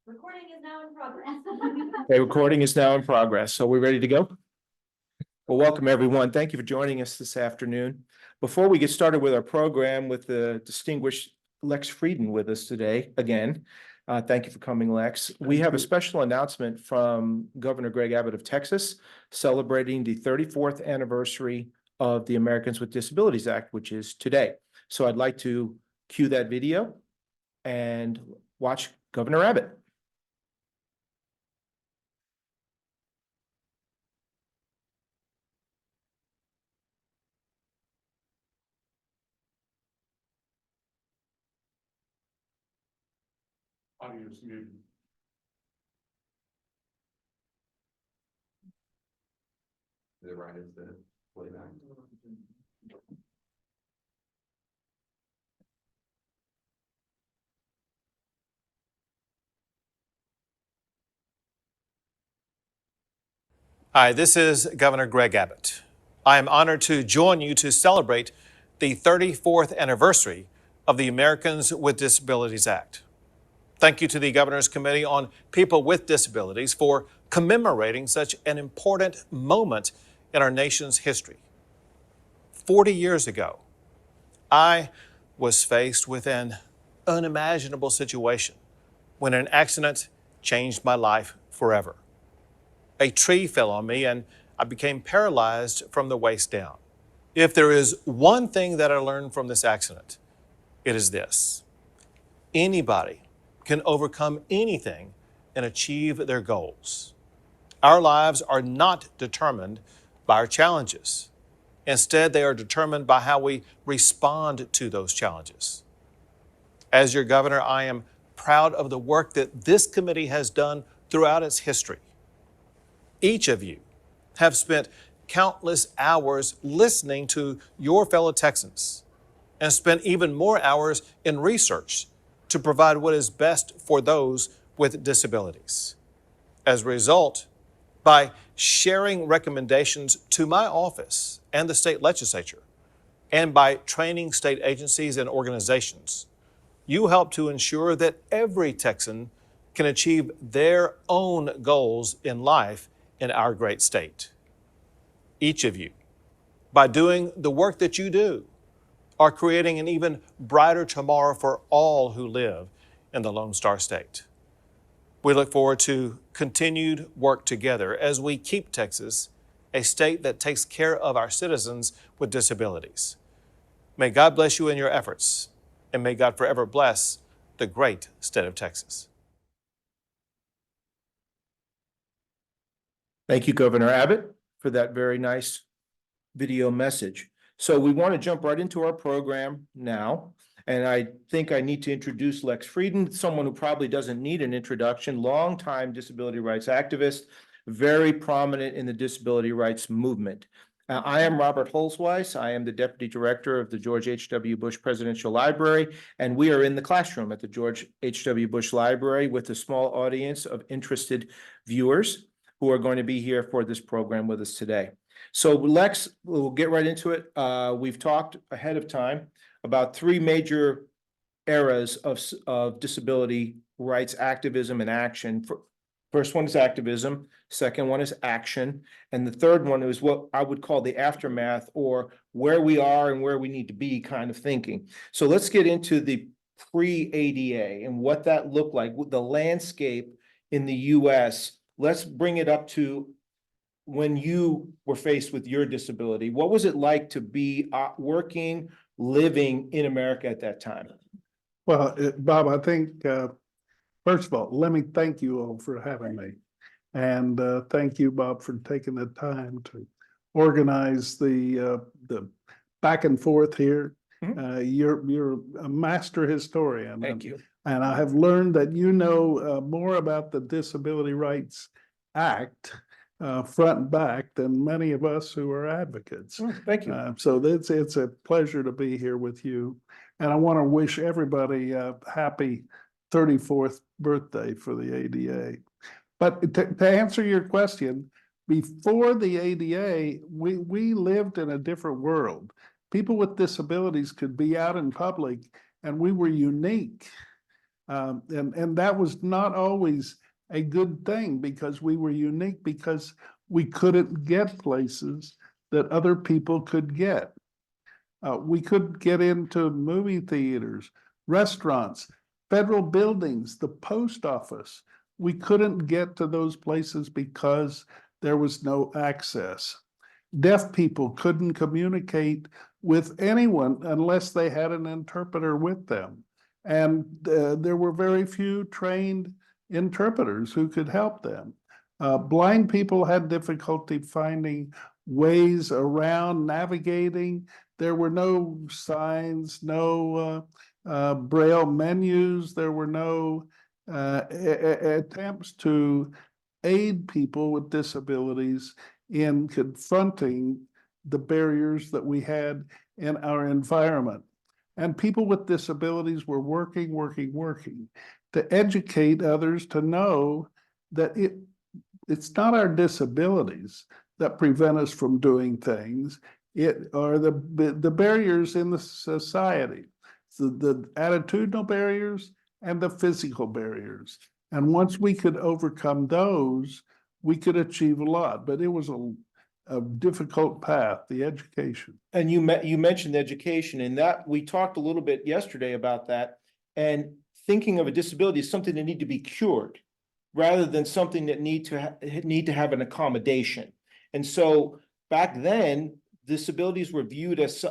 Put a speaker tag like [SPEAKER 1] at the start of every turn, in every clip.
[SPEAKER 1] Recording is now in progress.
[SPEAKER 2] Okay, recording is now in progress. So we're ready to go? Well, welcome everyone. Thank you for joining us this afternoon. Before we get started with our program with the distinguished Lex Frieden with us today again. Thank you for coming, Lex. We have a special announcement from Governor Greg Abbott of Texas celebrating the 34th anniversary of the Americans with Disabilities Act, which is today. So I'd like to cue that video and watch Governor Abbott.
[SPEAKER 3] Audience muted. Is it right as the playback?
[SPEAKER 4] Hi, this is Governor Greg Abbott. I am honored to join you to celebrate the 34th anniversary of the Americans with Disabilities Act. Thank you to the Governor's Committee on People with Disabilities for commemorating such an important moment in our nation's history. 40 years ago, I was faced with an unimaginable situation when an accident changed my life forever. A tree fell on me and I became paralyzed from the waist down. If there is one thing that I learned from this accident, it is this: anybody can overcome anything and achieve their goals. Our lives are not determined by our challenges. Instead, they are determined by how we respond to those challenges. As your governor, I am proud of the work that this committee has done throughout its history. Each of you have spent countless hours listening to your fellow Texans and spent even more hours in research to provide what is best for those with disabilities. As a result, by sharing recommendations to my office and the state legislature, and by training state agencies and organizations, you help to ensure that every Texan can achieve their own goals in life in our great state. Each of you, by doing the work that you do, are creating an even brighter tomorrow for all who live in the Lone Star State. We look forward to continued work together as we keep Texas a state that takes care of our citizens with disabilities. May God bless you in your efforts, and may God forever bless the great state of Texas.
[SPEAKER 2] Thank you, Governor Abbott, for that very nice video message. So we want to jump right into our program now. And I think I need to introduce Lex Frieden, someone who probably doesn't need an introduction, longtime disability rights activist, very prominent in the disability rights movement. I am Robert Holzweiss. I am the Deputy Director of the George H.W. Bush Presidential Library, and we are in the classroom at the George H.W. Bush Library with a small audience of interested viewers who are going to be here for this program with us today. So Lex, we'll get right into it. We've talked ahead of time about three major eras of disability rights activism and action. First one is activism, second one is action, and the third one is what I would call the aftermath, or where we are and where we need to be kind of thinking. So let's get into the pre-ADA and what that looked like, the landscape in the US. Let's bring it up to when you were faced with your disability. What was it like to be working, living in America at that time?
[SPEAKER 5] Well, Bob, I think, first of all, let me thank you all for having me. And thank you, Bob, for taking the time to organize the back and forth here. You're a master historian.
[SPEAKER 2] Thank you.
[SPEAKER 5] And I have learned that you know more about the Disability Rights Act front and back than many of us who are advocates.
[SPEAKER 2] Thank you.
[SPEAKER 5] So it's a pleasure to be here with you. And I want to wish everybody a happy 34th birthday for the ADA. But to answer your question, before the ADA, we lived in a different world. People with disabilities could be out in public, and we were unique. And that was not always a good thing because we were unique because we couldn't get places that other people could get. We couldn't get into movie theaters, restaurants, federal buildings, the post office. We couldn't get to those places because there was no access. Deaf people couldn't communicate with anyone unless they had an interpreter with them. And there were very few trained interpreters who could help them. Blind people had difficulty finding ways around navigating. There were no signs, no braille menus. There were no attempts to aid people with disabilities in confronting the barriers that we had in our environment. And people with disabilities were working to educate others to know that it's not our disabilities that prevent us from doing things. It are the barriers in the society, the attitudinal barriers and the physical barriers. And once we could overcome those, we could achieve a lot, but it was a difficult path, the education.
[SPEAKER 2] And you mentioned education, and that we talked a little bit yesterday about that. And thinking of a disability as something that need to be cured, rather than something that need to have an accommodation. And so back then, disabilities were viewed as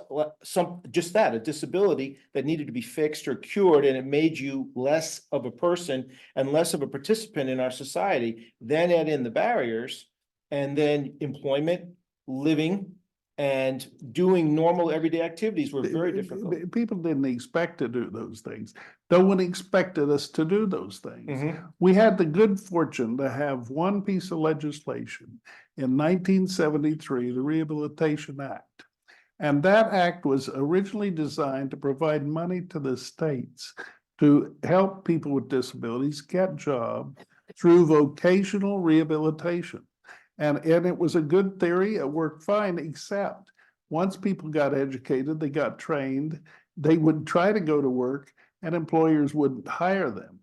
[SPEAKER 2] just that, a disability that needed to be fixed or cured, and it made you less of a person and less of a participant in our society. Then add in the barriers, and then employment, living, and doing normal everyday activities were very difficult.
[SPEAKER 5] People didn't expect to do those things. No one expected us to do those things.
[SPEAKER 2] Mhm.
[SPEAKER 5] We had the good fortune to have one piece of legislation in 1973, the Rehabilitation Act. And that act was originally designed to provide money to the states to help people with disabilities get jobs through vocational rehabilitation. And it was a good theory, it worked fine, except once people got educated, they got trained, they would try to go to work and employers wouldn't hire them.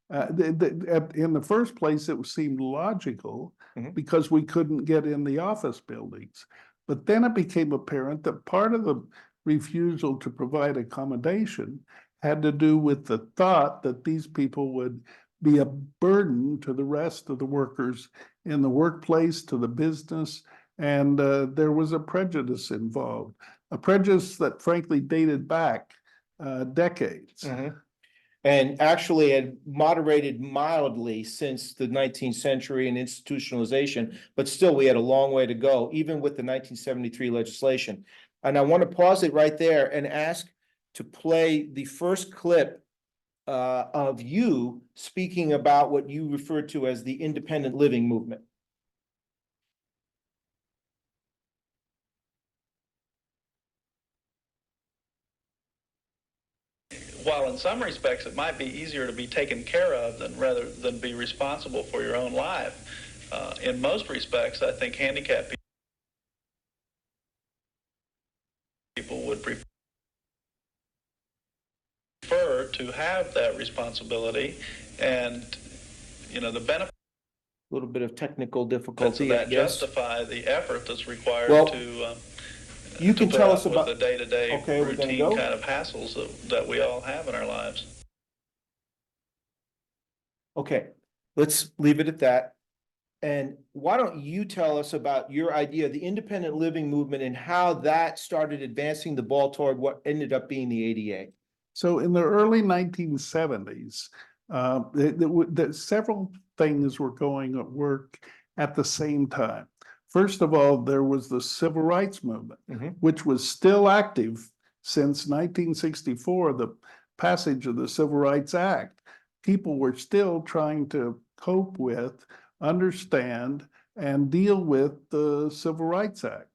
[SPEAKER 5] In the first place, it seemed logical because we couldn't get in the office buildings. But then it became apparent that part of the refusal to provide accommodation had to do with the thought that these people would be a burden to the rest of the workers in the workplace, to the business, and there was a prejudice involved, a prejudice that frankly dated back decades.
[SPEAKER 2] And actually had moderated mildly since the 19th century and institutionalization, but still we had a long way to go, even with the 1973 legislation. And I want to pause it right there and ask to play the first clip of you speaking about what you referred to as the independent living movement.
[SPEAKER 1] While in some respects it might be easier to be taken care of rather than be responsible for your own life, in most respects I think handicapped people would prefer to have that responsibility, and the benefits
[SPEAKER 2] A little bit of technical
[SPEAKER 1] of
[SPEAKER 2] difficulty,
[SPEAKER 1] that
[SPEAKER 2] I guess.
[SPEAKER 1] justify the effort that's required
[SPEAKER 2] Well,
[SPEAKER 1] to
[SPEAKER 2] you can
[SPEAKER 1] put
[SPEAKER 2] tell
[SPEAKER 1] up
[SPEAKER 2] us
[SPEAKER 1] with
[SPEAKER 2] about
[SPEAKER 1] the day-to-day
[SPEAKER 2] Okay, we're gonna
[SPEAKER 1] routine
[SPEAKER 2] go.
[SPEAKER 1] kind of hassles that we all have in our lives.
[SPEAKER 2] Okay, let's leave it at that. And why don't you tell us about your idea of the independent living movement and how that started advancing the ball toward what ended up being the ADA?
[SPEAKER 5] So in the early 1970s, several things were going at work at the same time. First of all, there was the civil rights movement, which was still active since 1964, the passage of the Civil Rights Act. People were still trying to cope with, understand, and deal with the Civil Rights Act.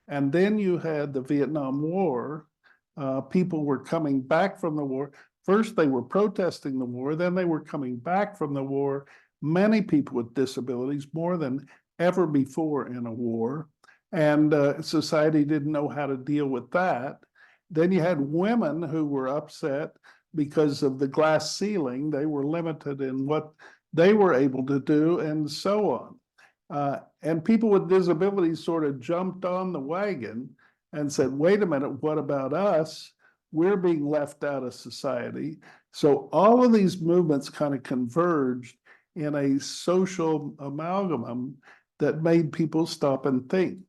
[SPEAKER 5] And then you had the Vietnam War. People were coming back from the war. First, they were protesting the war, then they were coming back from the war. Many people with disabilities, more than ever before in a war. And society didn't know how to deal with that. Then you had women who were upset because of the glass ceiling. They were limited in what they were able to do and so on. And people with disabilities sort of jumped on the wagon and said, wait a minute, what about us? We're being left out of society. So all of these movements kind of converged in a social amalgam that made people stop and think.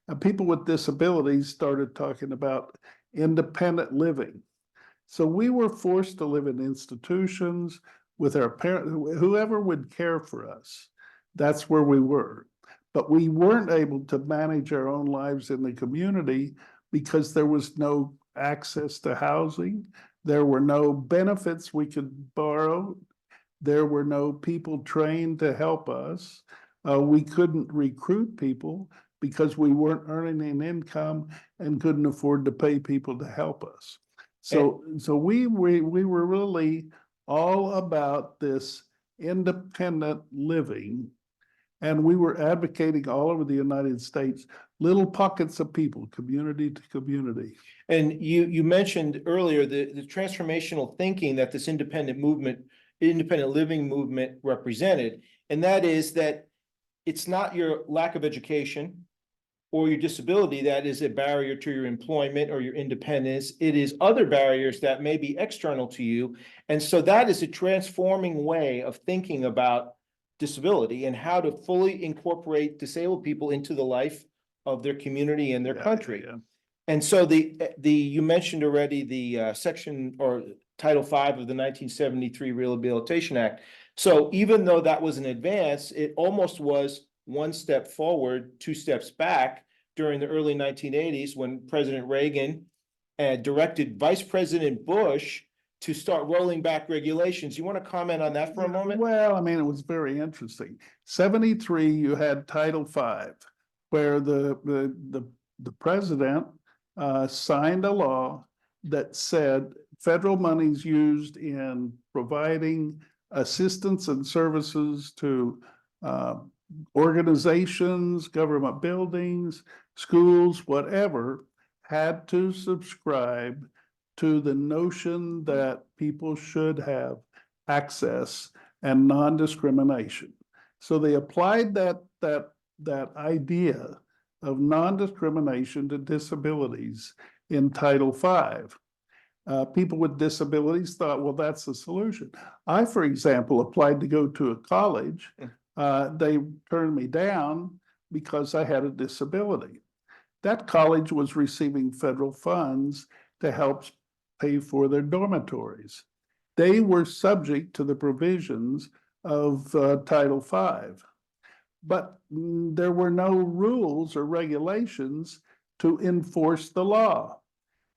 [SPEAKER 5] And people with disabilities started talking about independent living. So we were forced to live in institutions with our parents, whoever would care for us. That's where we were. But we weren't able to manage our own lives in the community because there was no access to housing. There were no benefits we could borrow. There were no people trained to help us. We couldn't recruit people because we weren't earning an income and couldn't afford to pay people to help us. So we were really all about this independent living, and we were advocating all over the United States, little pockets of people, community to community.
[SPEAKER 2] And you mentioned earlier the transformational thinking that this independent living movement represented, and that is that it's not your lack of education or your disability that is a barrier to your employment or your independence. It is other barriers that may be external to you. And so that is a transforming way of thinking about disability and how to fully incorporate disabled people into the life of their community and their country.
[SPEAKER 5] Yeah.
[SPEAKER 2] And so you mentioned already the section or Title V of the 1973 Rehabilitation Act. So even though that was an advance, it almost was one step forward, two steps back during the early 1980s when President Reagan directed Vice President Bush to start rolling back regulations. You want to comment on that for a moment?
[SPEAKER 5] Well, I mean, it was very interesting. 73, you had Title V, where the president signed a law that said federal monies used in providing assistance and services to organizations, government buildings, schools, whatever, had to subscribe to the notion that people should have access and non-discrimination. So they applied that idea of non-discrimination to disabilities in Title V. People with disabilities thought, well, that's the solution. I, for example, applied to go to a college. They turned me down because I had a disability. That college was receiving federal funds to help pay for their dormitories. They were subject to the provisions of Title V. But there were no rules or regulations to enforce the law.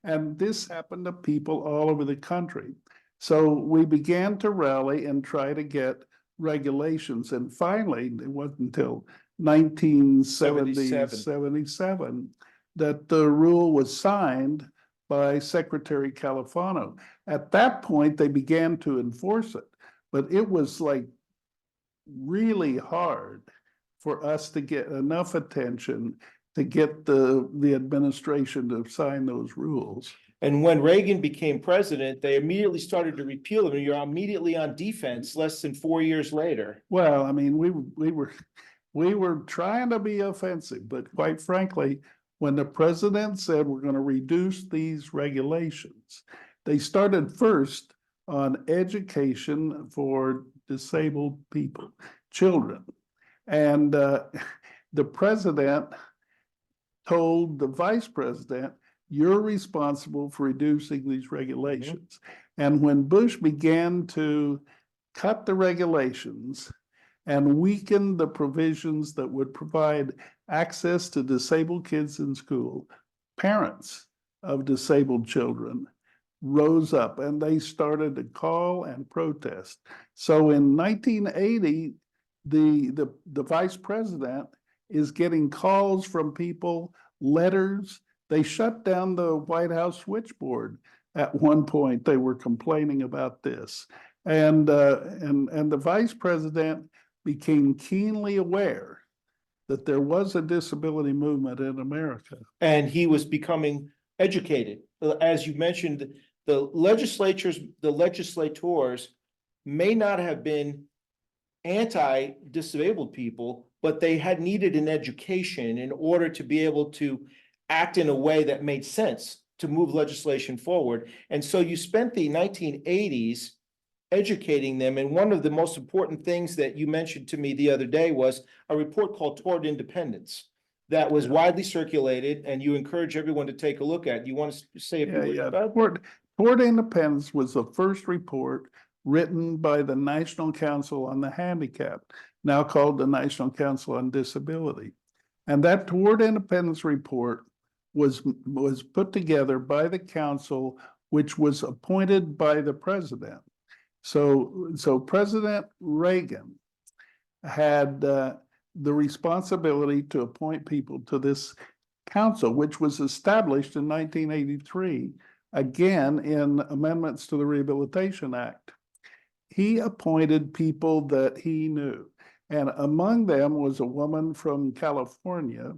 [SPEAKER 5] And this happened to people all over the country. So we began to rally and try to get regulations. And finally, it wasn't until 1977 that the rule was signed by Secretary Califano. At that point, they began to enforce it, but it was like really hard for us to get enough attention to get the administration to sign those rules.
[SPEAKER 2] And when Reagan became president, they immediately started to repeal them. You're immediately on defense less than 4 years later.
[SPEAKER 5] Well, I mean, we were trying to be offensive, but quite frankly, when the president said we're going to reduce these regulations, they started first on education for disabled people, children. And the president told the vice president, you're responsible for reducing these regulations. And when Bush began to cut the regulations and weaken the provisions that would provide access to disabled kids in school, parents of disabled children rose up and they started to call and protest. So in 1980, the vice president is getting calls from people, letters. They shut down the White House switchboard. At one point, they were complaining about this. And the vice president became keenly aware that there was a disability movement in America.
[SPEAKER 2] And he was becoming educated. As you mentioned, the legislators may not have been anti-disabled people, but they had needed an education in order to be able to act in a way that made sense to move legislation forward. And so you spent the 1980s educating them. And one of the most important things that you mentioned to me the other day was a report called Toward Independence that was widely circulated, and you encourage everyone to take a look at. You want to say a few words about that?
[SPEAKER 5] Toward Independence was the first report written by the National Council on the Handicapped, now called the National Council on Disability. And that Toward Independence report was put together by the council, which was appointed by the president. So President Reagan had the responsibility to appoint people to this council, which was established in 1983, again in amendments to the Rehabilitation Act. He appointed people that he knew, and among them was a woman from California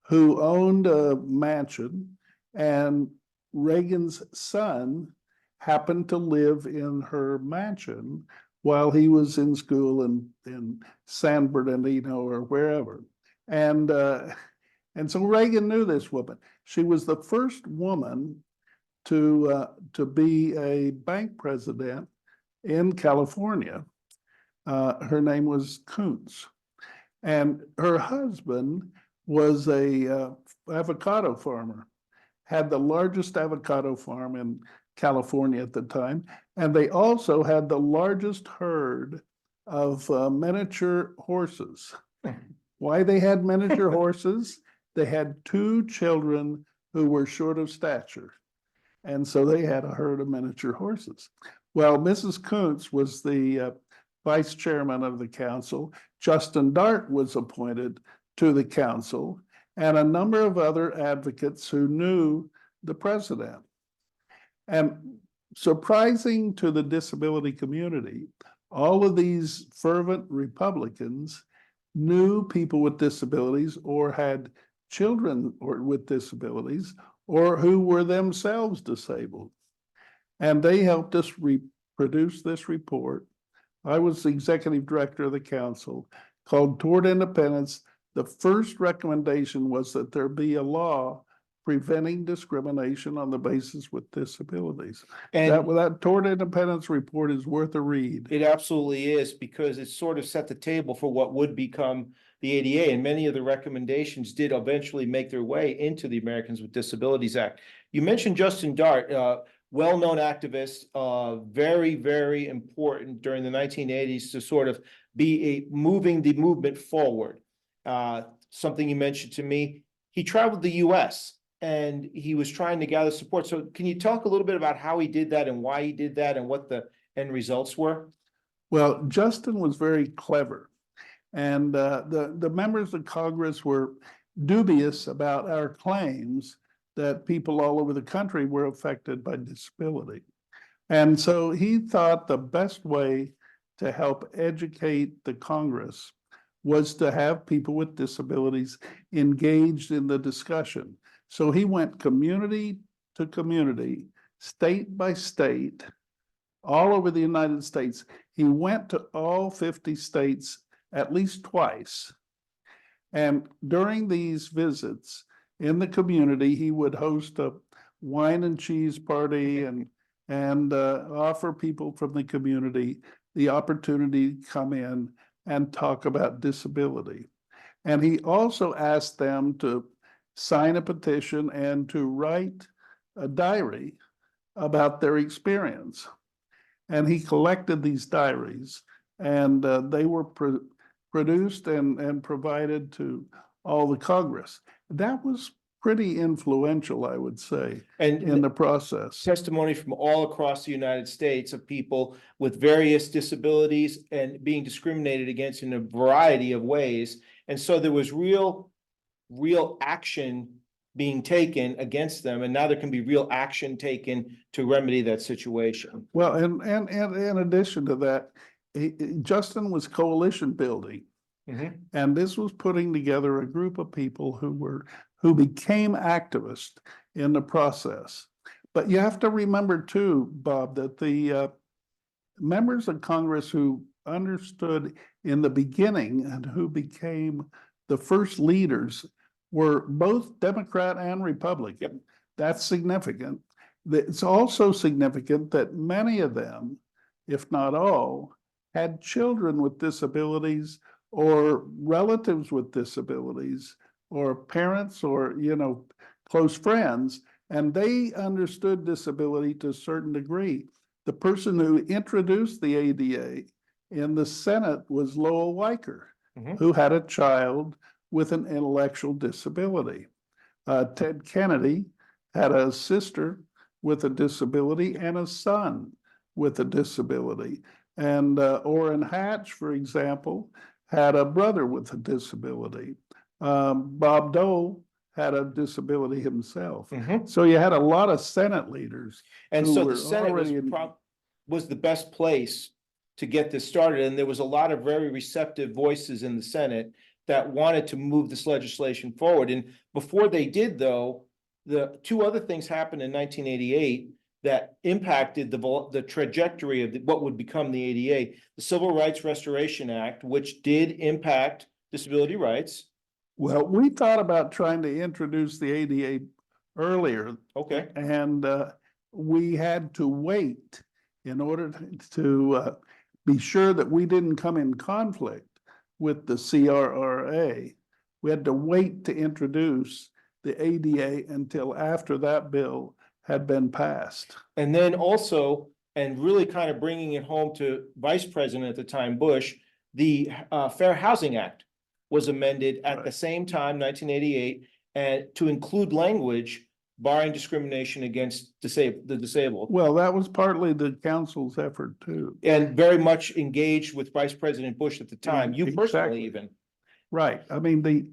[SPEAKER 5] who owned a mansion, and Reagan's son happened to live in her mansion while he was in school in San Bernardino or wherever. And so Reagan knew this woman. She was the first woman to be a bank president in California. Her name was Kuntz. And her husband was a avocado farmer, had the largest avocado farm in California at the time. And they also had the largest herd of miniature horses. Why they had miniature horses? They had 2 children who were short of stature. And so they had a herd of miniature horses. Well, Mrs. Kuntz was the vice chairman of the council. Justin Dart was appointed to the council, and a number of other advocates who knew the president. And surprising to the disability community, all of these fervent Republicans knew people with disabilities or had children with disabilities or who were themselves disabled. And they helped us produce this report. I was the executive director of the council, called Toward Independence. The first recommendation was that there be a law preventing discrimination on the basis with disabilities.
[SPEAKER 2] And
[SPEAKER 5] that Toward Independence report is worth a read.
[SPEAKER 2] it absolutely is, because it sort of set the table for what would become the ADA, and many of the recommendations did eventually make their way into the Americans with Disabilities Act. You mentioned Justin Dart, well-known activist, very, very important during the 1980s to sort of be moving the movement forward. Something you mentioned to me, he traveled the US and he was trying to gather support. So can you talk a little bit about how he did that and why he did that and what the end results were?
[SPEAKER 5] Well, Justin was very clever, and the members of Congress were dubious about our claims that people all over the country were affected by disability. And so he thought the best way to help educate the Congress was to have people with disabilities engaged in the discussion. So he went community to community, state by state, all over the United States. He went to all 50 states at least twice. And during these visits in the community, he would host a wine and cheese party and offer people from the community the opportunity to come in and talk about disability. And he also asked them to sign a petition and to write a diary about their experience. And he collected these diaries, and they were produced and provided to all the Congress. That was pretty influential, I would say, in the process.
[SPEAKER 2] Testimony from all across the United States of people with various disabilities and being discriminated against in a variety of ways. And so there was real action being taken against them, and now there can be real action taken to remedy that situation.
[SPEAKER 5] Well, and in addition to that, Justin was coalition building.
[SPEAKER 2] Mm-hmm.
[SPEAKER 5] And this was putting together a group of people who became activists in the process. But you have to remember too, Bob, that the members of Congress who understood in the beginning and who became the first leaders were both Democrat and Republican. That's significant. It's also significant that many of them, if not all, had children with disabilities or relatives with disabilities or parents or, close friends, and they understood disability to a certain degree. The person who introduced the ADA in the Senate was Lowell Weicker, who had a child with an intellectual disability. Ted Kennedy had a sister with a disability and a son with a disability. And Orrin Hatch, for example, had a brother with a disability. Bob Dole had a disability himself. So you had a lot of Senate leaders.
[SPEAKER 2] And
[SPEAKER 5] who
[SPEAKER 2] so
[SPEAKER 5] were
[SPEAKER 2] the Senate
[SPEAKER 5] already in-
[SPEAKER 2] was the best place to get this started, and there was a lot of very receptive voices in the Senate that wanted to move this legislation forward. And before they did, though, the two other things happened in 1988 that impacted the trajectory of what would become the ADA. The Civil Rights Restoration Act, which did impact disability rights.
[SPEAKER 5] Well, we thought about trying to introduce the ADA earlier,
[SPEAKER 2] Okay.
[SPEAKER 5] and we had to wait in order to be sure that we didn't come in conflict with the CRRA. We had to wait to introduce the ADA until after that bill had been passed.
[SPEAKER 2] And then also, and really kind of bringing it home to Vice President at the time, Bush, the Fair Housing Act was amended at the same time, 1988, and to include language barring discrimination against the disabled.
[SPEAKER 5] Well, that was partly the council's effort too.
[SPEAKER 2] And very much engaged with Vice President Bush at the time, you personally
[SPEAKER 5] Exactly.
[SPEAKER 2] even.
[SPEAKER 5] Right. I mean,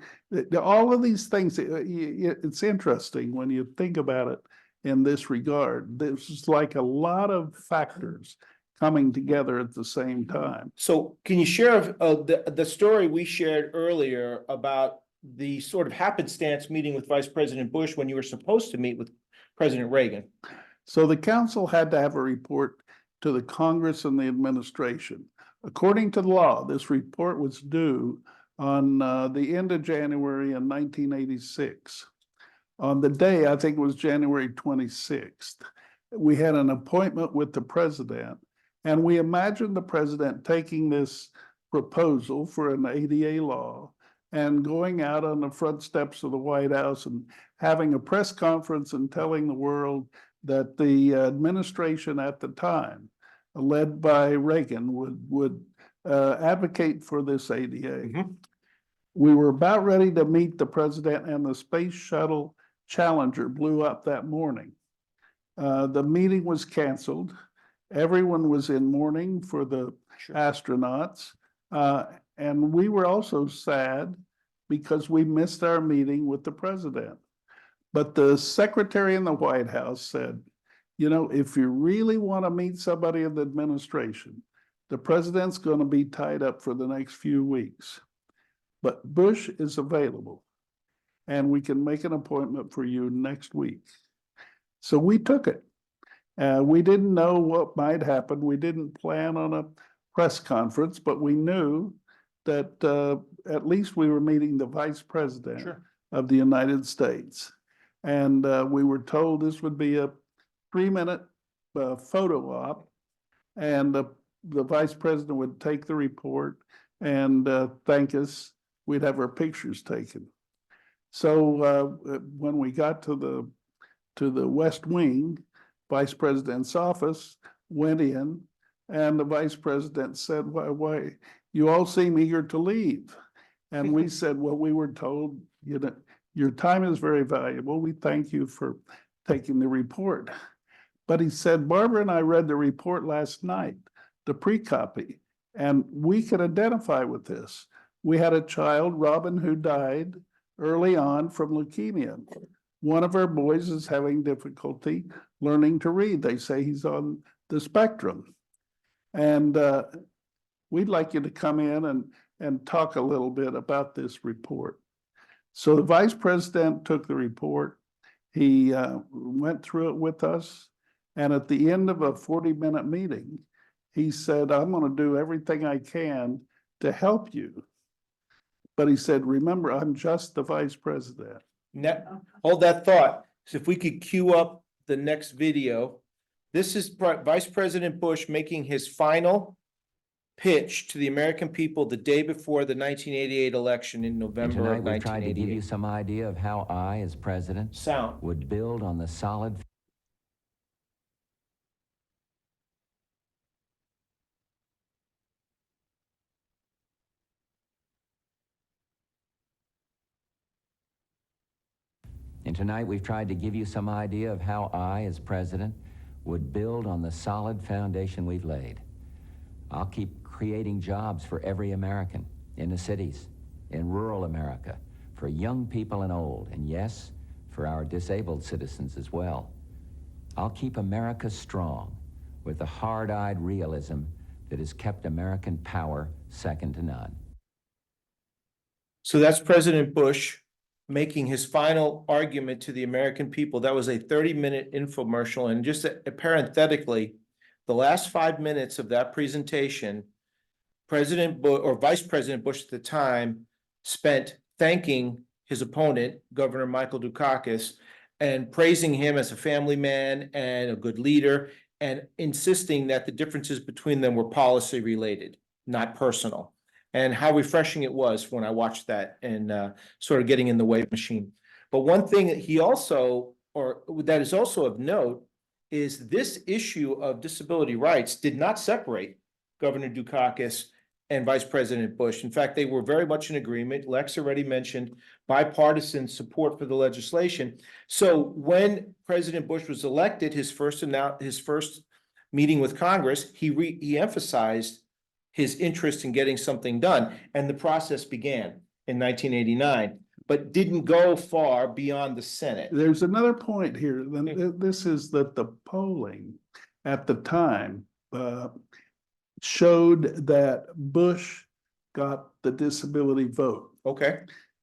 [SPEAKER 5] all of these things, it's interesting when you think about it in this regard. There's like a lot of factors coming together at the same time.
[SPEAKER 2] So can you share the story we shared earlier about the sort of happenstance meeting with Vice President Bush when you were supposed to meet with President Reagan?
[SPEAKER 5] So the council had to have a report to the Congress and the administration. According to the law, this report was due on the end of January in 1986. On the day, I think it was January 26th, we had an appointment with the president, and we imagined the president taking this proposal for an ADA law and going out on the front steps of the White House and having a press conference and telling the world that the administration at the time, led by Reagan, would advocate for this ADA. We were about ready to meet the president, and the Space Shuttle Challenger blew up that morning. The meeting was canceled. Everyone was in mourning for the astronauts. And we were also sad because we missed our meeting with the president. But the secretary in the White House said, if you really want to meet somebody in the administration, the president's going to be tied up for the next few weeks. But Bush is available, and we can make an appointment for you next week. So we took it. We didn't know what might happen. We didn't plan on a press conference, but we knew that at least we were meeting the vice president of the United States. And we were told this would be a 3-minute photo op, and the vice president would take the report and thank us. We'd have our pictures taken. So when we got to the West Wing, Vice President's office, went in, and the Vice President said, why, you all seem eager to leave. And we said, well, we were told, your time is very valuable. We thank you for taking the report. But he said, Barbara and I read the report last night, the pre-copy, and we could identify with this. We had a child, Robin, who died early on from leukemia. One of our boys is having difficulty learning to read. They say he's on the spectrum. And we'd like you to come in and talk a little bit about this report. So the vice president took the report. He went through it with us. And at the end of a 40-minute meeting, he said, I'm going to do everything I can to help you. But he said, remember, I'm just the vice president.
[SPEAKER 2] Now, hold that thought. So if we could cue up the next video. This is Vice President Bush making his final pitch to the American people the day before the 1988 election in
[SPEAKER 6] And
[SPEAKER 2] November
[SPEAKER 6] tonight
[SPEAKER 2] of
[SPEAKER 6] we've tried to give you
[SPEAKER 2] 1988.
[SPEAKER 6] some idea of how I, as president,
[SPEAKER 2] Sound.
[SPEAKER 6] would build on the solid And tonight we've tried to give you some idea of how I, as president, would build on the solid foundation we've laid. I'll keep creating jobs for every American, in the cities, in rural America, for young people and old, and yes, for our disabled citizens as well. I'll keep America strong with the hard-eyed realism that has kept American power second to none.
[SPEAKER 2] So that's President Bush making his final argument to the American people. That was a 30-minute infomercial. And just parenthetically, the last 5 minutes of that presentation, President Bush, or Vice President Bush at the time, spent thanking his opponent, Governor Michael Dukakis, and praising him as a family man and a good leader, and insisting that the differences between them were policy related, not personal. And how refreshing it was when I watched that and sort of getting in the wave machine. But one thing that he also, or that is also of note, is this issue of disability rights did not separate Governor Dukakis and Vice President Bush. In fact, they were very much in agreement. Lex already mentioned bipartisan support for the legislation. So when President Bush was elected, his first meeting with Congress, he emphasized his interest in getting something done, and the process began in 1989, but didn't go far beyond the Senate.
[SPEAKER 5] There's another point here. This is that the polling at the time showed that Bush got the disability vote.
[SPEAKER 2] Okay.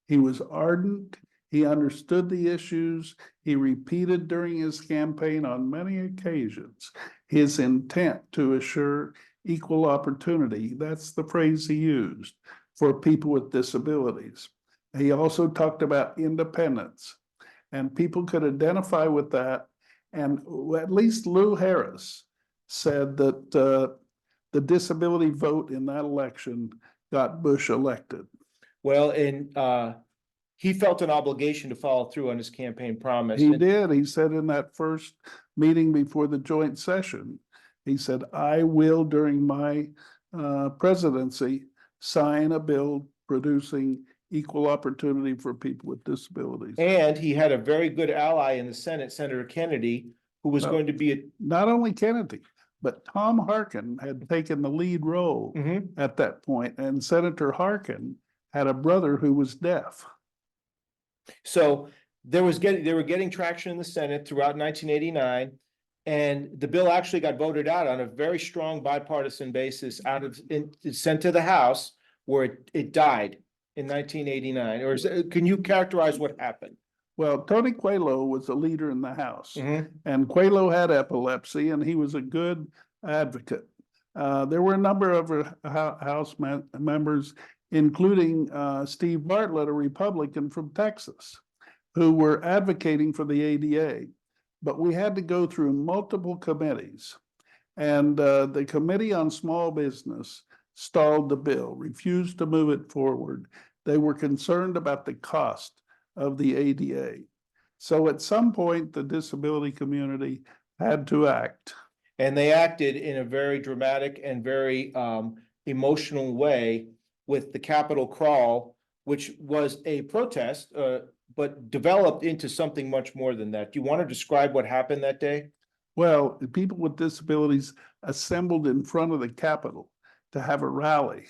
[SPEAKER 5] He was ardent. He understood the issues. He repeated during his campaign on many occasions his intent to assure equal opportunity. That's the phrase he used for people with disabilities. He also talked about independence, and people could identify with that. And at least Lou Harris said that the disability vote in that election got Bush elected.
[SPEAKER 2] Well, and he felt an obligation to follow through on his campaign promise.
[SPEAKER 5] He did. He said in that first meeting before the joint session, he said, I will, during my presidency, sign a bill producing equal opportunity for people with disabilities.
[SPEAKER 2] And he had a very good ally in the Senate, Senator Kennedy, who was going to be
[SPEAKER 5] not only Kennedy, but Tom Harkin had taken the lead role at that point, and Senator Harkin had a brother who was deaf.
[SPEAKER 2] So they were getting traction in the Senate throughout 1989. And the bill actually got voted out on a very strong bipartisan basis sent to the House, where it died in 1989. Or can you characterize what happened?
[SPEAKER 5] Well, Tony Coelho was a leader in the House, and Coelho had epilepsy, and he was a good advocate. There were a number of House members, including Steve Bartlett, a Republican from Texas, who were advocating for the ADA. But we had to go through multiple committees, and the Committee on Small Business stalled the bill, refused to move it forward. They were concerned about the cost of the ADA. So at some point, the disability community had to act.
[SPEAKER 2] And they acted in a very dramatic and very emotional way with the Capitol crawl, which was a protest, but developed into something much more than that. Do you want to describe what happened that day?
[SPEAKER 5] Well, people with disabilities assembled in front of the Capitol to have a rally.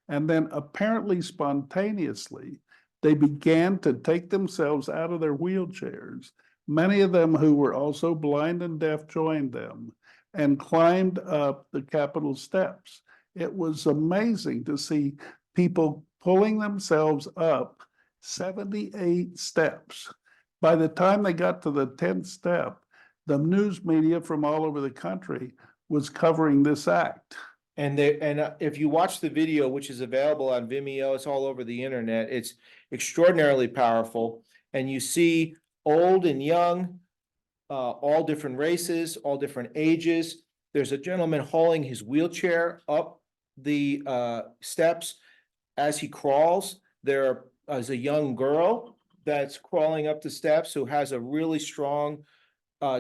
[SPEAKER 5] And then apparently spontaneously, they began to take themselves out of their wheelchairs. Many of them who were also blind and deaf joined them and climbed up the Capitol steps. It was amazing to see people pulling themselves up 78 steps By the time they got to the 10th step, the news media from all over the country was covering this act.
[SPEAKER 2] And if you watch the video, which is available on Vimeo, it's all over the internet, it's extraordinarily powerful. And you see old and young, all different races, all different ages. There's a gentleman hauling his wheelchair up the steps. As he crawls, there is a young girl that's crawling up the steps who has a really strong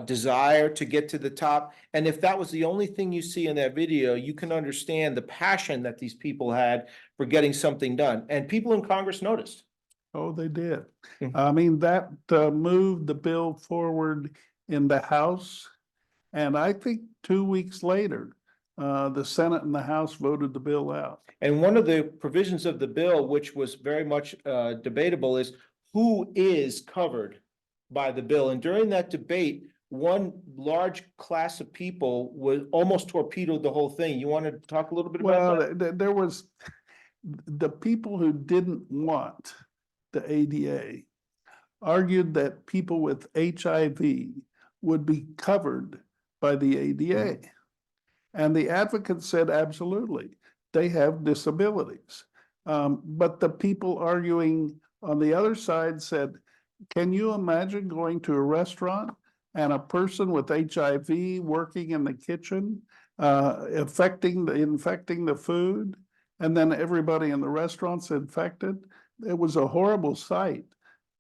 [SPEAKER 2] desire to get to the top. And if that was the only thing you see in that video, you can understand the passion that these people had for getting something done. And people in Congress noticed.
[SPEAKER 5] Oh, they did.
[SPEAKER 2] Mhm.
[SPEAKER 5] I mean, that moved the bill forward in the House. And I think 2 weeks later, the Senate and the House voted the bill out.
[SPEAKER 2] And one of the provisions of the bill, which was very much debatable, is who is covered by the bill. And during that debate, one large class of people was almost torpedoed the whole thing. You want to talk a little bit about
[SPEAKER 5] Well,
[SPEAKER 2] that?
[SPEAKER 5] there was the people who didn't want the ADA argued that people with HIV would be covered by the ADA. And the advocates said, absolutely, they have disabilities. But the people arguing on the other side said, can you imagine going to a restaurant and a person with HIV working in the kitchen, infecting the food, and then everybody in the restaurant's infected? It was a horrible sight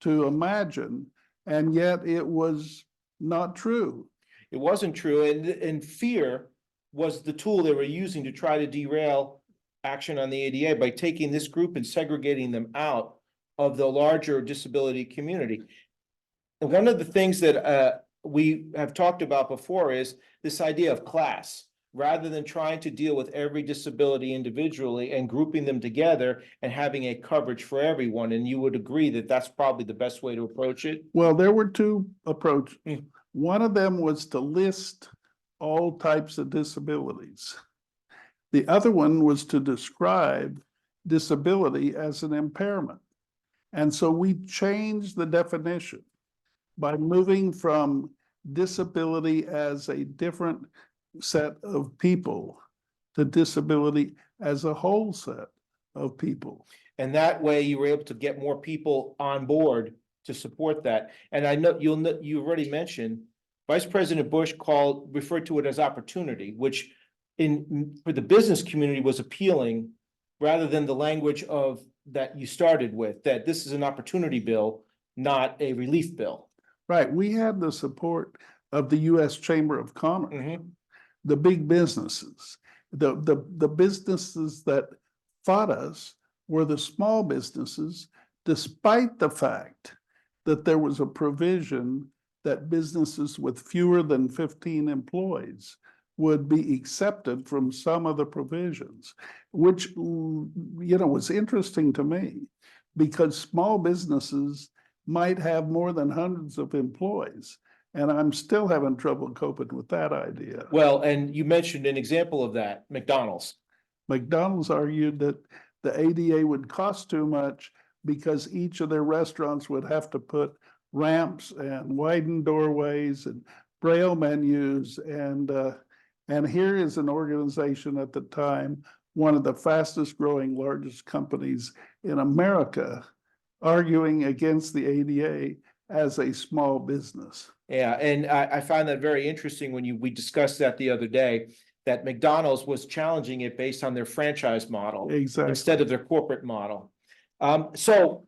[SPEAKER 5] to imagine, and yet it was not true.
[SPEAKER 2] It wasn't true, and fear was the tool they were using to try to derail action on the ADA by taking this group and segregating them out of the larger disability community. And one of the things that we have talked about before is this idea of class. Rather than trying to deal with every disability individually and grouping them together and having a coverage for everyone, and you would agree that that's probably the best way to approach it?
[SPEAKER 5] Well, there were two approaches. One of them was to list all types of disabilities. The other one was to describe disability as an impairment. And so we changed the definition by moving from disability as a different set of people to disability as a whole set of people.
[SPEAKER 2] And that way you were able to get more people on board to support that. And I know you already mentioned Vice President Bush referred to it as opportunity, which for the business community was appealing rather than the language of that you started with, that this is an opportunity bill, not a relief bill.
[SPEAKER 5] Right. We had the support of the U.S. Chamber of Commerce, the big businesses. The businesses that fought us were the small businesses, despite the fact that there was a provision that businesses with fewer than 15 employees would be accepted from some of the provisions, which, was interesting to me, because small businesses might have more than hundreds of employees. And I'm still having trouble coping with that idea.
[SPEAKER 2] Well, and you mentioned an example of that, McDonald's.
[SPEAKER 5] McDonald's argued that the ADA would cost too much because each of their restaurants would have to put ramps and widened doorways and braille menus. And here is an organization at the time, one of the fastest growing, largest companies in America, arguing against the ADA as a small business.
[SPEAKER 2] Yeah, and I found that very interesting when we discussed that the other day, that McDonald's was challenging it based on their franchise model.
[SPEAKER 5] Exactly.
[SPEAKER 2] Instead of their corporate model. So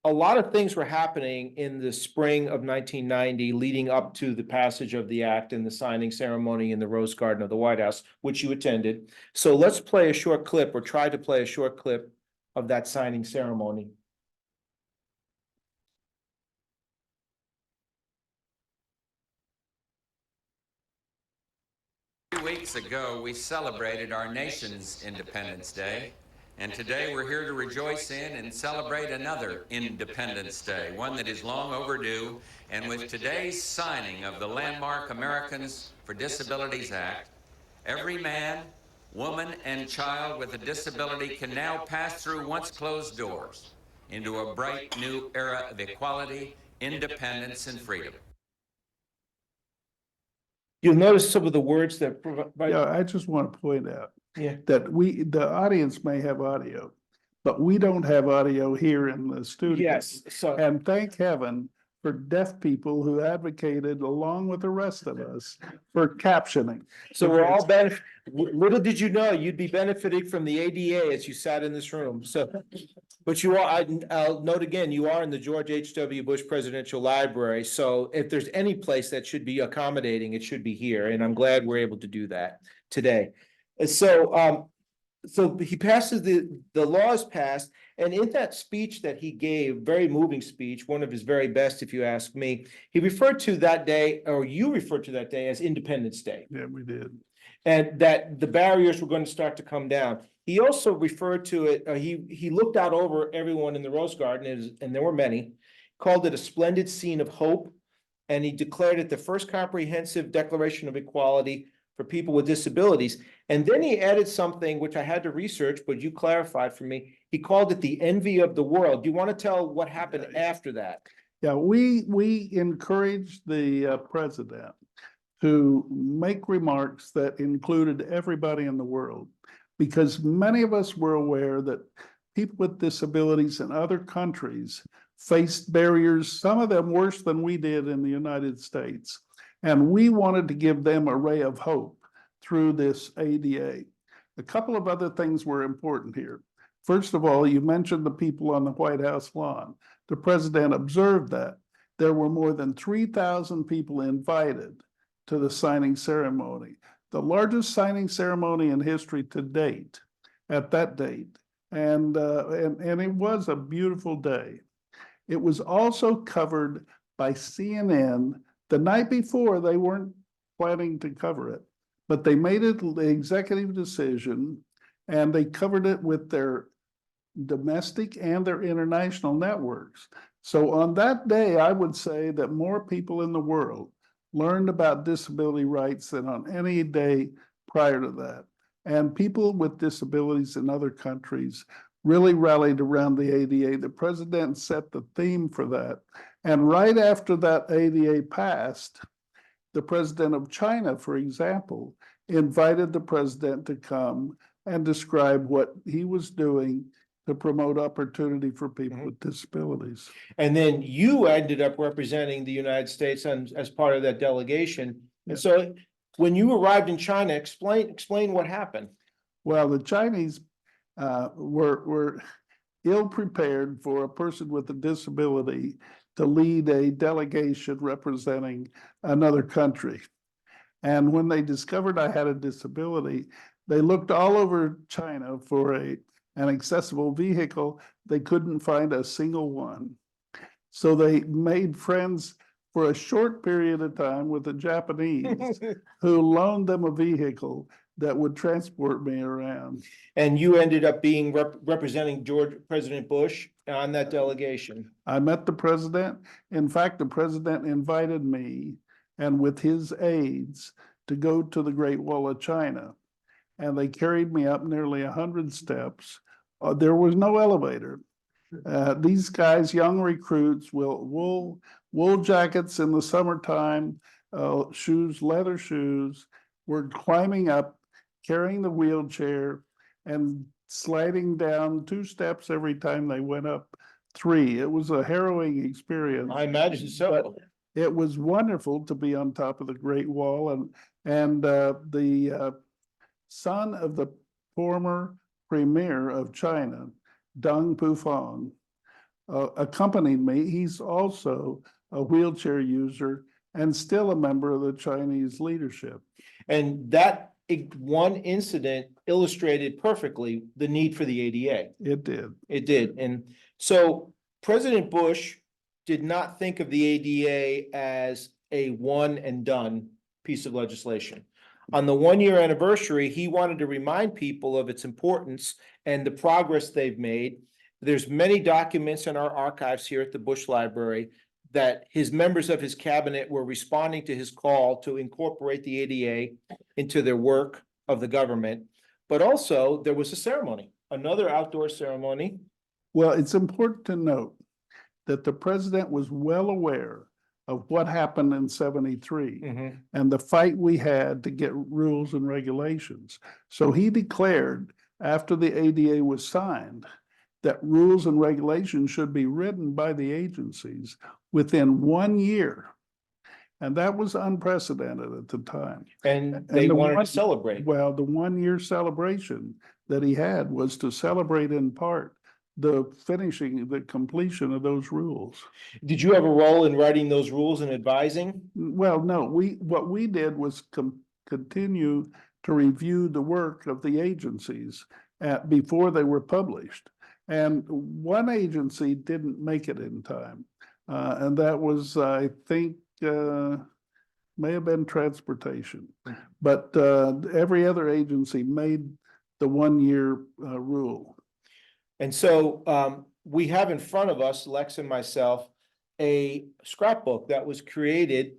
[SPEAKER 2] a lot of things were happening in the spring of 1990, leading up to the passage of the act and the signing ceremony in the Rose Garden of the White House, which you attended. So let's play a short clip, or try to play a short clip of that signing ceremony.
[SPEAKER 7] 2 weeks ago, we celebrated our nation's Independence Day, and today we're here to rejoice in and celebrate another Independence Day, one that is long overdue. And with today's signing of the landmark Americans for Disabilities Act, every man, woman, and child with a disability can now pass through once closed doors into a bright new era of equality independence, and freedom.
[SPEAKER 2] You'll notice some of the words that provide.
[SPEAKER 5] Yeah, I just want to point out
[SPEAKER 2] Yeah.
[SPEAKER 5] that the audience may have audio, but we don't have audio here in the studio.
[SPEAKER 2] Yes, so.
[SPEAKER 5] And thank heaven for deaf people who advocated, along with the rest of us, for captioning.
[SPEAKER 2] So we're all little did you know, you'd be benefiting from the ADA as you sat in this room, so. But you are, I'll note again, you are in the George H.W. Bush Presidential Library, so if there's any place that should be accommodating, it should be here, and I'm glad we're able to do that today. And so, so he passes the laws passed, and in that speech that he gave, very moving speech, one of his very best, if you ask me, he referred to that day, or you referred to that day as Independence Day.
[SPEAKER 5] Yeah, we did.
[SPEAKER 2] And that the barriers were going to start to come down. He also referred to it, he looked out over everyone in the Rose Garden, and there were many, called it a splendid scene of hope. And he declared it the first comprehensive declaration of equality for people with disabilities. And then he added something which I had to research, but you clarified for me. He called it the envy of the world. Do you want to tell what happened after that?
[SPEAKER 5] Yeah, we encouraged the president to make remarks that included everybody in the world, because many of us were aware that people with disabilities in other countries faced barriers, some of them worse than we did in the United States. And we wanted to give them a ray of hope through this ADA. A couple of other things were important here. First of all, you mentioned the people on the White House lawn. The president observed that there were more than 3,000 people invited to the signing ceremony, the largest signing ceremony in history to date at that date. And it was a beautiful day. It was also covered by CNN. The night before, they weren't planning to cover it, but they made it the executive decision, and they covered it with their domestic and their international networks. So on that day, I would say that more people in the world learned about disability rights than on any day prior to that. And people with disabilities in other countries really rallied around the ADA. The president set the theme for that. And right after that ADA passed, the president of China, for example, invited the president to come and describe what he was doing to promote opportunity for people with disabilities.
[SPEAKER 2] And then you ended up representing the United States as part of that delegation. And so when you arrived in China, explain what happened.
[SPEAKER 5] Well, the Chinese were ill-prepared for a person with a disability to lead a delegation representing another country. And when they discovered I had a disability, they looked all over China for an accessible vehicle. They couldn't find a single one. So they made friends for a short period of time with the Japanese who loaned them a vehicle that would transport me around.
[SPEAKER 2] And you ended up being representing President Bush on that delegation.
[SPEAKER 5] I met the president. In fact, the president invited me and with his aides to go to the Great Wall of China. And they carried me up nearly 100 steps. There was no elevator. These guys, young recruits, wool jackets in the summertime, shoes, leather shoes, were climbing up, carrying the wheelchair and sliding down 2 steps every time they went up 3. It was a harrowing experience.
[SPEAKER 2] I imagine so.
[SPEAKER 5] But it was wonderful to be on top of the Great Wall, and the son of the former premier of China, Deng Pufang, accompanied me. He's also a wheelchair user and still a member of the Chinese leadership.
[SPEAKER 2] And that one incident illustrated perfectly the need for the ADA.
[SPEAKER 5] It did.
[SPEAKER 2] It did. And so President Bush did not think of the ADA as a one and done piece of legislation. On the 1-year anniversary, he wanted to remind people of its importance and the progress they've made. There's many documents in our archives here at the Bush Library that his members of his cabinet were responding to his call to incorporate the ADA into their work of the government. But also there was a ceremony, another outdoor ceremony.
[SPEAKER 5] Well, it's important to note that the president was well aware of what happened in 73
[SPEAKER 2] Mhm.
[SPEAKER 5] and the fight we had to get rules and regulations. So he declared after the ADA was signed that rules and regulations should be written by the agencies within 1 year. And that was unprecedented at the time.
[SPEAKER 2] And they
[SPEAKER 5] the
[SPEAKER 2] wanted
[SPEAKER 5] one-
[SPEAKER 2] to celebrate.
[SPEAKER 5] Well, the 1 year celebration that he had was to celebrate in part the completion of those rules.
[SPEAKER 2] Did you have a role in writing those rules and advising?
[SPEAKER 5] Well, no, what we did was continue to review the work of the agencies before they were published. And one agency didn't make it in time. And that was, I think, may have been transportation. But every other agency made the 1 year rule.
[SPEAKER 2] And so we have in front of us, Lex and myself, a scrapbook that was created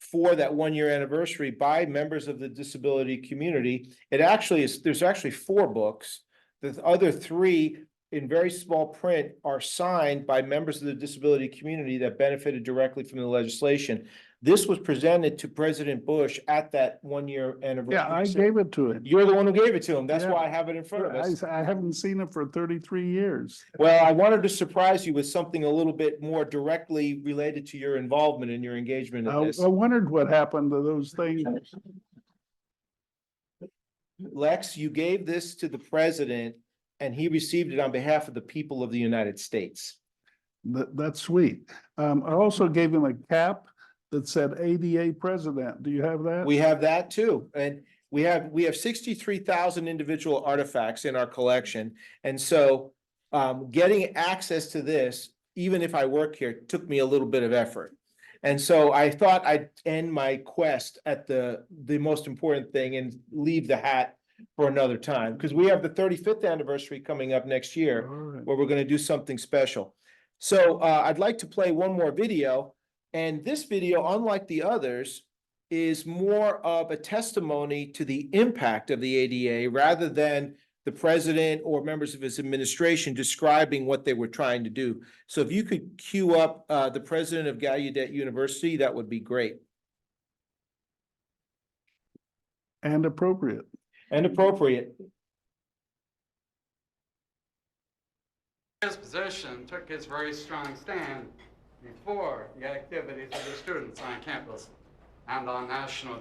[SPEAKER 2] for that 1 year anniversary by members of the disability community. It actually is, there's actually 4 books. The other 3 in very small print are signed by members of the disability community that benefited directly from the legislation. This was presented to President Bush at that 1 year anniversary.
[SPEAKER 5] Yeah, I gave it to him.
[SPEAKER 2] You're the one who gave it to him. That's
[SPEAKER 5] Yeah.
[SPEAKER 2] why I have it in front of us.
[SPEAKER 5] I haven't seen it for 33 years.
[SPEAKER 2] Well, I wanted to surprise you with something a little bit more directly related to your involvement and your engagement in this.
[SPEAKER 5] I wondered what happened to those things.
[SPEAKER 2] Lex, you gave this to the president and he received it on behalf of the people of the United States.
[SPEAKER 5] That's sweet. I also gave him a cap that said ADA president. Do you have that?
[SPEAKER 2] We have that too. And we have 63,000 individual artifacts in our collection. And so getting access to this, even if I work here, took me a little bit of effort. And so I thought I'd end my quest at the most important thing and leave the hat for another time, because we have the 35th anniversary coming up next year,
[SPEAKER 5] All right.
[SPEAKER 2] where we're going to do something special. So I'd like to play one more video. And this video, unlike the others, is more of a testimony to the impact of the ADA rather than the president or members of his administration describing what they were trying to do. So if you could cue up the president of Gallaudet University, that would be great.
[SPEAKER 5] And appropriate.
[SPEAKER 2] And appropriate.
[SPEAKER 8] His position took his very strong stand before the activities of the students on campus and on national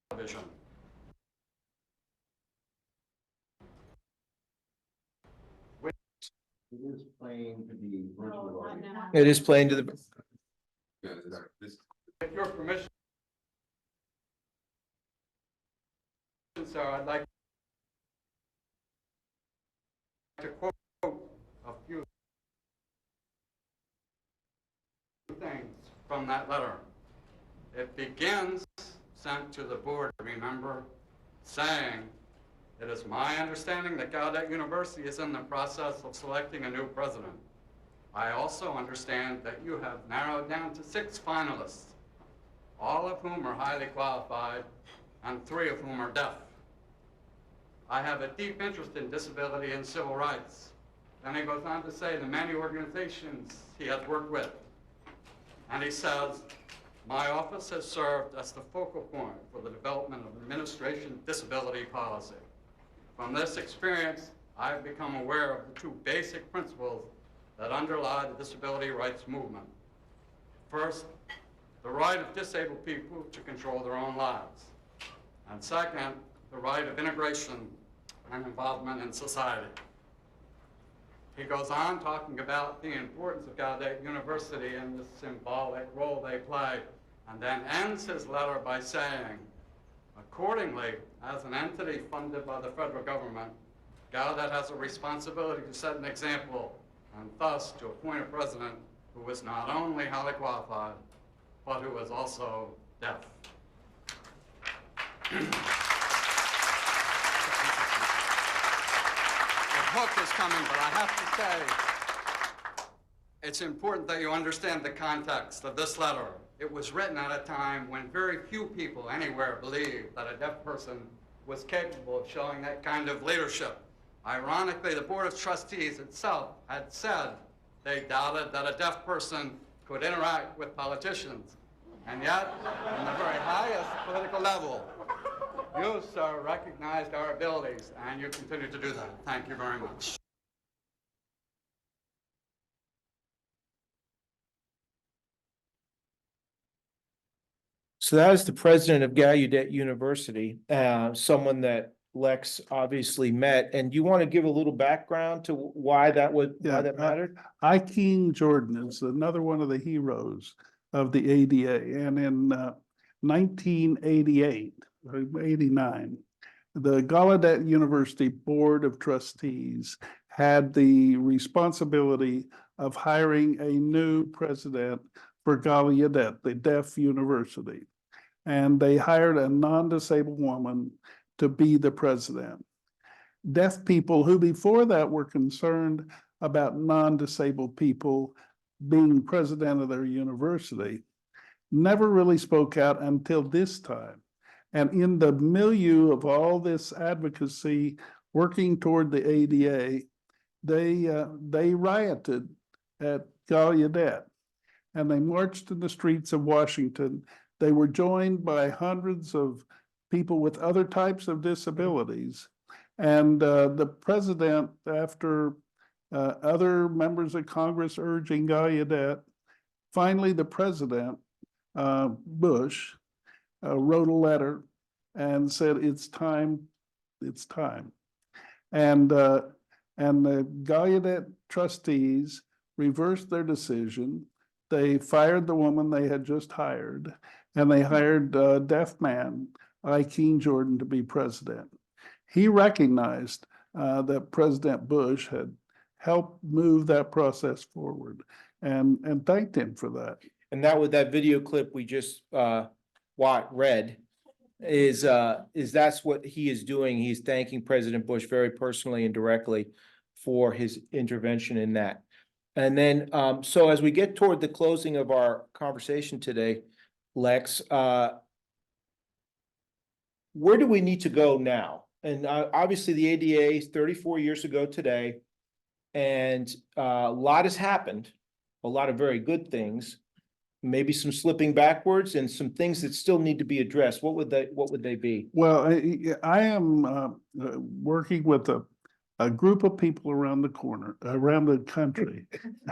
[SPEAKER 8] television.
[SPEAKER 3] It is playing to the virtual audience.
[SPEAKER 2] It is playing to the,
[SPEAKER 3] Yeah, this-
[SPEAKER 8] With your permission, sir, I'd like to quote a few things from that letter. It begins, sent to the board, remember, saying, "It is my understanding that Gallaudet University is in the process of selecting a new president. I also understand that you have narrowed down to 6 finalists, all of whom are highly qualified and 3 of whom are deaf. I have a deep interest in disability and civil rights." Then he goes on to say the many organizations he has worked with. And he says, "My office has served as the focal point for the development of administration disability policy. From this experience, I've become aware of the 2 basic principles that underlie the disability rights movement. First, the right of disabled people to control their own lives. And second, the right of integration and involvement in society." He goes on talking about the importance of Gallaudet University and the symbolic role they play, and then ends his letter by saying, "Accordingly, as an entity funded by the federal government, Gallaudet has a responsibility to set an example and thus to appoint a president who is not only highly qualified, but who is also deaf." The hook is coming, but I have to say, it's important that you understand the context of this letter. It was written at a time when very few people anywhere believed that a deaf person was capable of showing that kind of leadership Ironically, the Board of Trustees itself had said they doubted that a deaf person could interact with politicians. And yet, on the very highest political level, you, sir, recognized our abilities, and you continue to do that. Thank you very much.
[SPEAKER 2] So that is the president of Gallaudet University, someone that Lex obviously met. And you want to give a little background to why that mattered?
[SPEAKER 5] King Jordan is another one of the heroes of the ADA. And in 1988, 89, the Gallaudet University Board of Trustees had the responsibility of hiring a new president for Gallaudet, the deaf university. And they hired a non-disabled woman to be the president. Deaf people who before that were concerned about non-disabled people being president of their university never really spoke out until this time. And in the milieu of all this advocacy working toward the ADA, they rioted at Gallaudet and they marched in the streets of Washington. They were joined by hundreds of people with other types of disabilities. And the president, after other members of Congress urging Gallaudet, finally the president, Bush, wrote a letter and said, it's time. And the Gallaudet trustees reversed their decision. They fired the woman they had just hired, and they hired a deaf man, King Jordan, to be president. He recognized that President Bush had helped move that process forward and thanked him for that.
[SPEAKER 2] And that video clip we just read is that's what he is doing. He's thanking President Bush very personally and directly for his intervention in that. And then, so as we get toward the closing of our conversation today, Lex, where do we need to go now? And obviously the ADA is 34 years ago today, and a lot has happened, a lot of very good things, maybe some slipping backwards and some things that still need to be addressed. What would they be?
[SPEAKER 5] Well, I am working with a group of people around the country.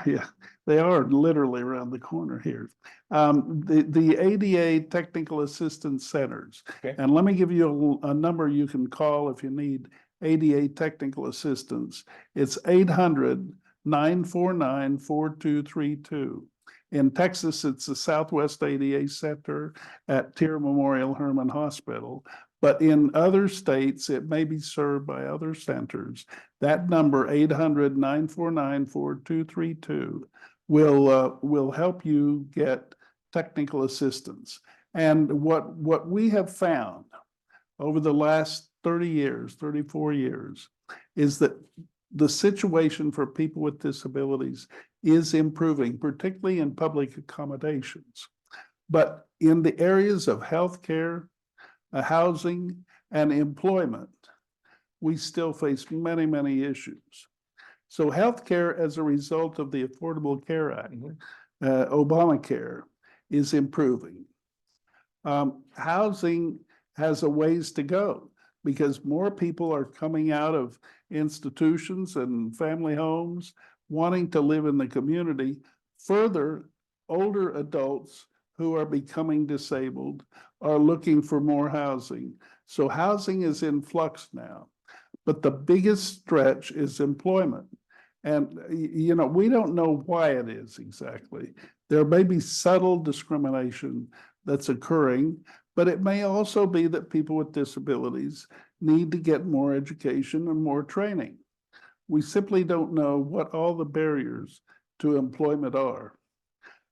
[SPEAKER 5] Yeah, they are literally around the corner here. The ADA Technical Assistance Centers.
[SPEAKER 2] Okay.
[SPEAKER 5] And let me give you a number you can call if you need ADA technical assistance. It's 800-949-4232. In Texas, it's the Southwest ADA Center at Tier Memorial Hermann Hospital. But in other states, it may be served by other centers. That number, 800-949-4232, will help you get technical assistance. And what we have found over the last 34 years, is that the situation for people with disabilities is improving, particularly in public accommodations. But in the areas of healthcare, housing, and employment, we still face many, many issues. So healthcare, as a result of the Affordable Care Act, Obamacare, is improving. Housing has a ways to go because more people are coming out of institutions and family homes wanting to live in the community. Further, older adults who are becoming disabled are looking for more housing. So housing is in flux now, but the biggest stretch is employment. And, you know, we don't know why it is exactly. There may be subtle discrimination that's occurring, but it may also be that people with disabilities need to get more education and more training. We simply don't know what all the barriers to employment are.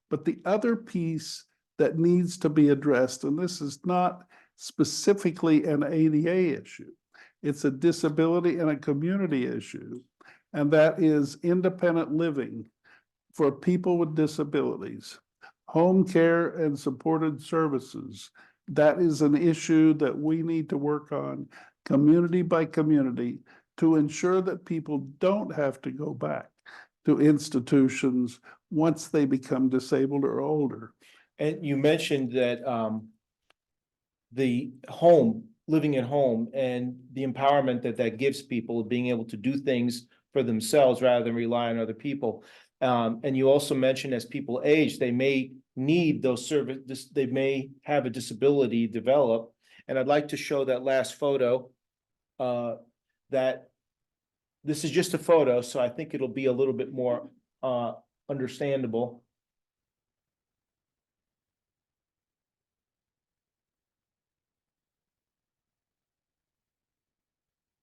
[SPEAKER 5] But the other piece that needs to be addressed, and this is not specifically an ADA issue, it's a disability and a community issue, and that is independent living for people with disabilities, home care and supported services. That is an issue that we need to work on community by community to ensure that people don't have to go back to institutions once they become disabled or older.
[SPEAKER 2] And you mentioned that the home, living at home, and the empowerment that that gives people, being able to do things for themselves rather than rely on other people. And you also mentioned as people age, they may need those services, they may have a disability develop. And I'd like to show that last photo, that this is just a photo, so I think it'll be a little bit more understandable.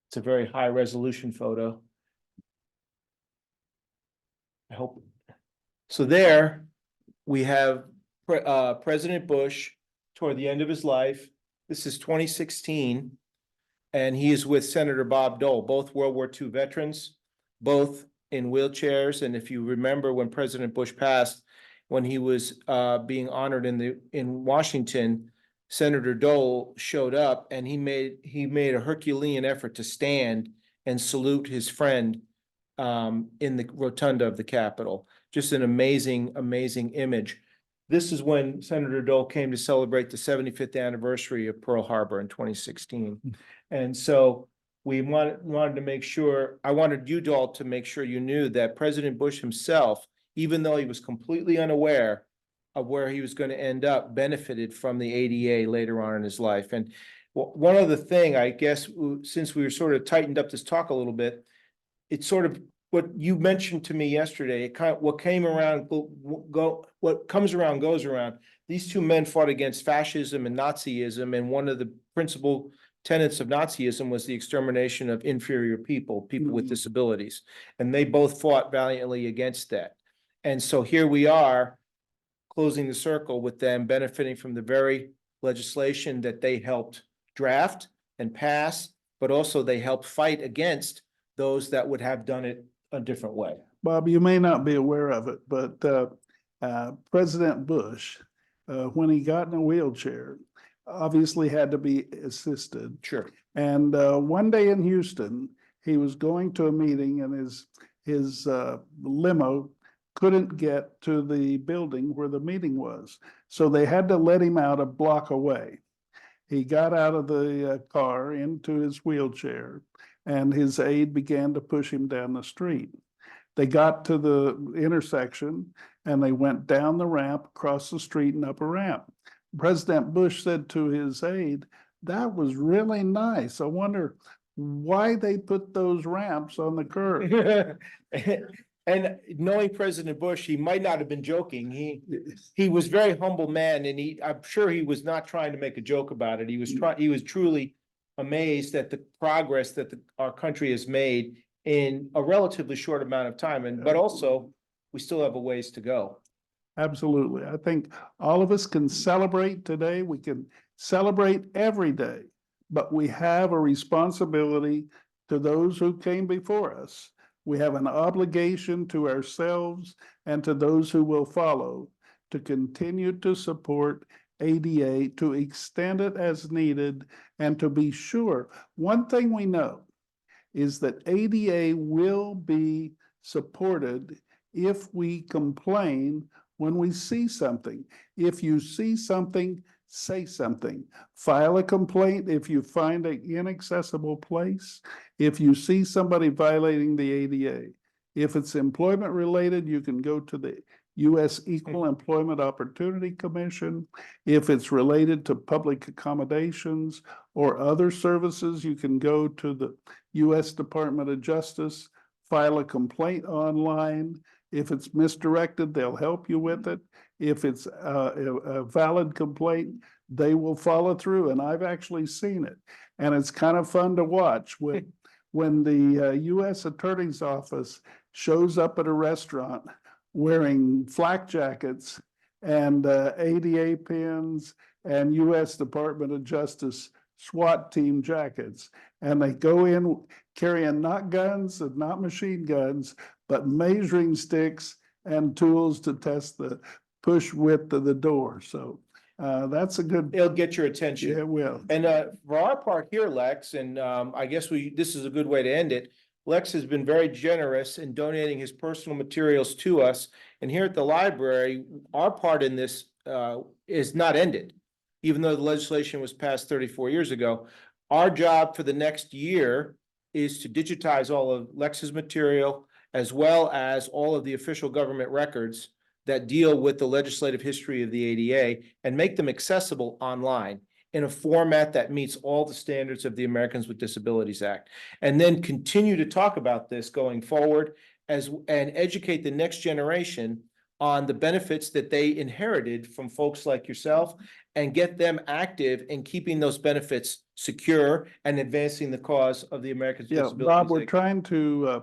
[SPEAKER 2] It's a very high resolution photo. I hope. So there we have President Bush toward the end of his life. This is 2016. And he is with Senator Bob Dole, both World War II veterans, both in wheelchairs. And if you remember when President Bush passed, when he was being honored in Washington, Senator Dole showed up and he made a Herculean effort to stand and salute his friend in the rotunda of the Capitol. Just an amazing, amazing image. This is when Senator Dole came to celebrate the 75th anniversary of Pearl Harbor in 2016. And so we wanted to make sure, I wanted you, Dole, to make sure you knew that President Bush himself, even though he was completely unaware of where he was going to end up, benefited from the ADA later on in his life. And one other thing, I guess, since we were sort of tightened up this talk a little bit, it's sort of what you mentioned to me yesterday. It kind of, what comes around goes around. These two men fought against fascism and Nazism, and one of the principal tenets of Nazism was the extermination of inferior people with disabilities. And they both fought valiantly against that. And so here we are, closing the circle with them benefiting from the very legislation that they helped draft and pass, but also they helped fight against those that would have done it a different way.
[SPEAKER 5] Bob, you may not be aware of it, but President Bush, when he got in a wheelchair, obviously had to be assisted.
[SPEAKER 2] Sure.
[SPEAKER 5] And one day in Houston, he was going to a meeting and his limo couldn't get to the building where the meeting was. So they had to let him out a block away. He got out of the car into his wheelchair and his aide began to push him down the street. They got to the intersection and they went down the ramp, across the street and up a ramp. President Bush said to his aide, "That was really nice. I wonder why they put those ramps on the curb."
[SPEAKER 2] And knowing President Bush, he might not have been joking. He was a very humble man, and I'm sure he was not trying to make a joke about it. He was truly amazed at the progress that our country has made in a relatively short amount of time, but also we still have a ways to go.
[SPEAKER 5] Absolutely. I think all of us can celebrate today. We can celebrate every day, but we have a responsibility to those who came before us. We have an obligation to ourselves and to those who will follow to continue to support ADA, to extend it as needed, and to be sure. One thing we know is that ADA will be supported if we complain when we see something. If you see something, say something. File a complaint if you find an inaccessible place. If you see somebody violating the ADA. If it's employment related, you can go to the U.S. Equal Employment Opportunity Commission. If it's related to public accommodations or other services, you can go to the U.S. Department of Justice, file a complaint online. If it's misdirected, they'll help you with it. If it's a valid complaint, they will follow through. And I've actually seen it. And it's kind of fun to watch when the U.S. Attorney's Office shows up at a restaurant wearing flak jackets and ADA pins and U.S. Department of Justice SWAT team jackets. And they go in carrying not guns and not machine guns, but measuring sticks and tools to test the push width of the door. So That's a good,
[SPEAKER 2] It'll get your attention.
[SPEAKER 5] yeah, it will.
[SPEAKER 2] And for our part here, Lex, and I guess this is a good way to end it. Lex has been very generous in donating his personal materials to us. And here at the library, our part in this is not ended. Even though the legislation was passed 34 years ago, our job for the next year is to digitize all of Lex's material as well as all of the official government records that deal with the legislative history of the ADA and make them accessible online in a format that meets all the standards of the Americans with Disabilities Act. And then continue to talk about this going forward and educate the next generation on the benefits that they inherited from folks like yourself and get them active in keeping those benefits secure and advancing the cause of the Americans with
[SPEAKER 5] Yeah,
[SPEAKER 2] Disabilities
[SPEAKER 5] Bob, we're
[SPEAKER 2] Act.
[SPEAKER 5] trying to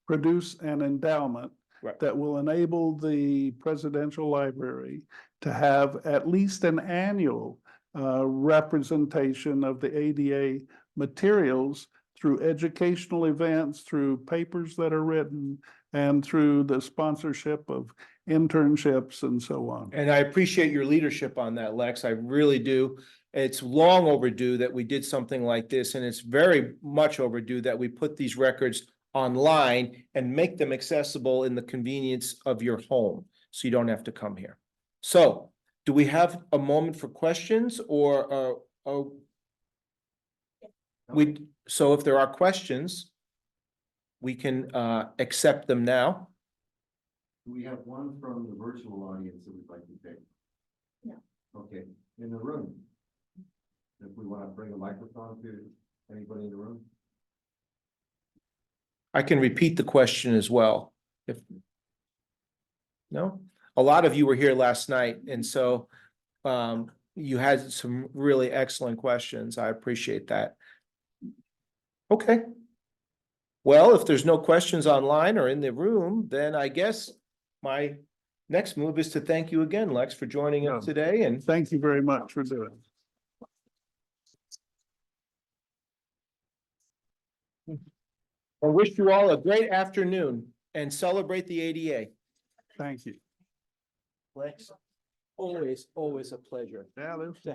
[SPEAKER 5] produce an endowment
[SPEAKER 2] Right.
[SPEAKER 5] that will enable the presidential library to have at least an annual representation of the ADA materials through educational events, through papers that are written, and through the sponsorship of internships and so on.
[SPEAKER 2] And I appreciate your leadership on that, Lex. I really do. It's long overdue that we did something like this, and it's very much overdue that we put these records online and make them accessible in the convenience of your home, so you don't have to come here. So, do we have a moment for questions or so if there are questions, we can accept them now.
[SPEAKER 3] We have one from the virtual audience that we'd like to take.
[SPEAKER 9] No.
[SPEAKER 3] Okay, in the room. If we want to bring a microphone to anybody in the room.
[SPEAKER 2] I can repeat the question as well. If no, a lot of you were here last night, and so you had some really excellent questions. I appreciate that. Okay. Well, if there's no questions online or in the room, then I guess my next move is to thank you again, Lex, for joining us today. And
[SPEAKER 5] Thank you very much for doing it.
[SPEAKER 2] I wish you all a great afternoon and celebrate the ADA.
[SPEAKER 5] Thank you.
[SPEAKER 2] Lex, always a pleasure
[SPEAKER 5] Yeah, there's
[SPEAKER 2] to